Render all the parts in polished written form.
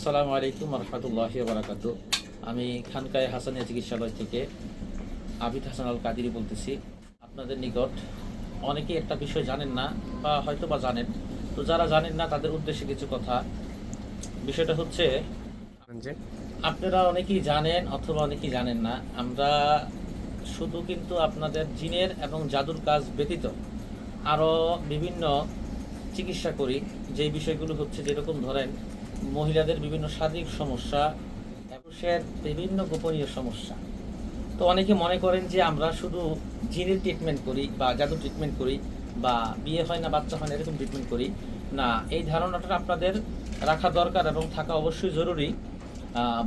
আসসালামু আলাইকুম রহমতুল্লাহি ওয়া বারাকাতুহু। আমি খানকায়ে হাসানিয়া চিকিৎসালয় থেকে আবিদ হাসান আল কাদিরি বলতেছি। আপনাদের নিকট অনেকেই একটা বিষয় জানেন না বা হয়তো বা জানেন, তো যারা জানেন না তাদের উদ্দেশ্যে কিছু কথা। বিষয়টা হচ্ছে, যে আপনারা অনেকেই জানেন অথবা অনেকেই জানেন না, আমরা শুধু কিন্তু আপনাদের জিনের এবং জাদুর কাজ ব্যতীত আরও বিভিন্ন চিকিৎসা করি। যেই বিষয়গুলো হচ্ছে, যেরকম ধরেন মহিলাদের বিভিন্ন শারীরিক সমস্যা, পুরুষের বিভিন্ন গোপনীয় সমস্যা। তো অনেকে মনে করেন যে আমরা শুধু জিনের ট্রিটমেন্ট করি বা জাদু ট্রিটমেন্ট করি বা বিয়ে হয় না, বাচ্চা হয় না, এরকম ট্রিটমেন্ট করি না। এই ধারণাটা আপনাদের রাখা দরকার এবং থাকা অবশ্যই জরুরি।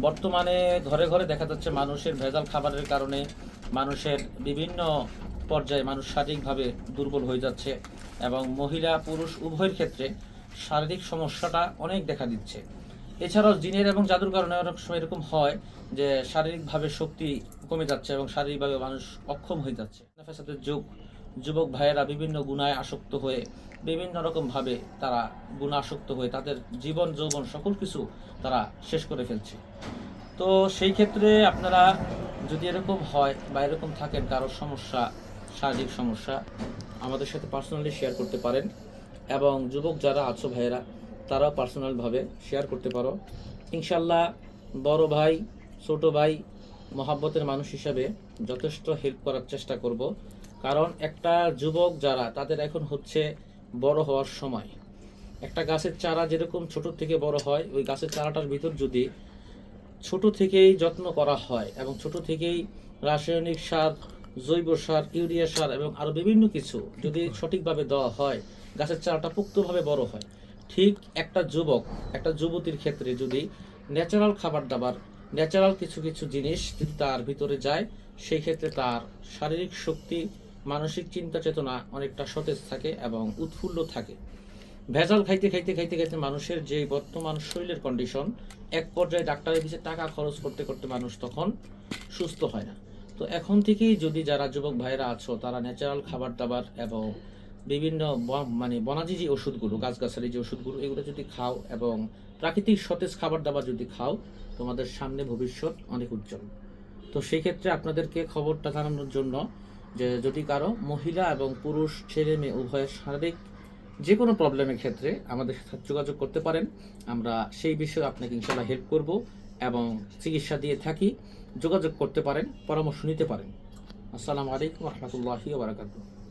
বর্তমানে ঘরে ঘরে দেখা যাচ্ছে মানুষের ভেজাল খাবারের কারণে মানুষের বিভিন্ন পর্যায়ে মানুষ শারীরিকভাবে দুর্বল হয়ে যাচ্ছে এবং মহিলা পুরুষ উভয়ের ক্ষেত্রে শারীরিক সমস্যাটা অনেক দেখা দিচ্ছে। এছাড়াও জিনের এবং জাদুর কারণে অনেক সময় এরকম হয় যে শারীরিকভাবে শক্তি কমে যাচ্ছে এবং শারীরিকভাবে মানুষ অক্ষম হয়ে যাচ্ছে। নেফাসাতের যুবক ভাইয়েরা বিভিন্ন গুনায় আসক্ত হয়ে বিভিন্ন রকমভাবে তারা গুণাসক্ত হয়ে তাদের জীবন যৌবন সকল কিছু তারা শেষ করে ফেলছে। তো সেই ক্ষেত্রে আপনারা যদি এরকম হয় বা এরকম থাকেন, কারো সমস্যা, শারীরিক সমস্যা, আমাদের সাথে পার্সোনালি শেয়ার করতে পারেন। এবং যুবক যারা আছো ভাইয়েরা, তারাও পার্সোনালভাবে শেয়ার করতে পারো। ইনশাল্লাহ বড় ভাই, ছোট ভাই, মহাব্বতের মানুষ হিসাবে যথেষ্ট হেল্প করার চেষ্টা করব। কারণ একটা যুবক যারা, তাদের এখন হচ্ছে বড় হওয়ার সময়। একটা গাছের চারা যেরকম ছোট থেকে বড় হয়, ওই গাছের চারাটার ভিতর যদি ছোট থেকেই যত্ন করা হয় এবং ছোট থেকেই রাসায়নিক সার, জৈব সার, ইউরিয়া সার এবং আরও বিভিন্ন কিছু যদি সঠিকভাবে দেওয়া হয়, গাছের চারাটা পুক্তভাবে বড় হয়। ঠিক একটা যুবক, একটা যুবতীর ক্ষেত্রে যদি ন্যাচারাল খাবার দাবার, ন্যাচারাল কিছু কিছু জিনিস যদি তার ভিতরে যায়, সেই ক্ষেত্রে তার শারীরিক শক্তি, মানসিক চিন্তা চেতনা অনেকটা সতেজ থাকে এবং উৎফুল্ল থাকে। ভেজাল খাইতে খাইতে খাইতে খাইতে মানুষের যে বর্তমান শরীরের কন্ডিশন, এক পর্যায়ে ডাক্তারের পিছনে টাকা খরচ করতে করতে মানুষ তখন সুস্থ হয় না। তো এখন থেকেই যদি যারা যুবক ভাইয়েরা আছো, তারা ন্যাচারাল খাবার দাবার এবং বিভিন্ন মানে বনাজি যে ওষুধগুলো, গাছগাছালি যে ওষুধগুলো, এগুলো যদি খাও এবং প্রাকৃতিক সতেজ খাবার দাবার যদি খাও, তোমাদের সামনে ভবিষ্যৎ অনেক উজ্জ্বল। তো সেই ক্ষেত্রে আপনাদেরকে খবরটা জানানোর জন্য যে যদি কারো মহিলা এবং পুরুষ, ছেলে মেয়ে উভয়ের শারীরিক যে কোনো প্রবলেমের ক্ষেত্রে আমাদের সাথে যোগাযোগ করতে পারেন। আমরা সেই বিষয়ে আপনাকে ইনশাআল্লাহ হেল্প করব এবং চিকিৎসা দিয়ে থাকি। যোগাযোগ করতে পারেন, পরামর্শ নিতে পারেন। আসসালামু আলাইকুম রহমতুল্লাহি ওয়া বারাকাতুহু।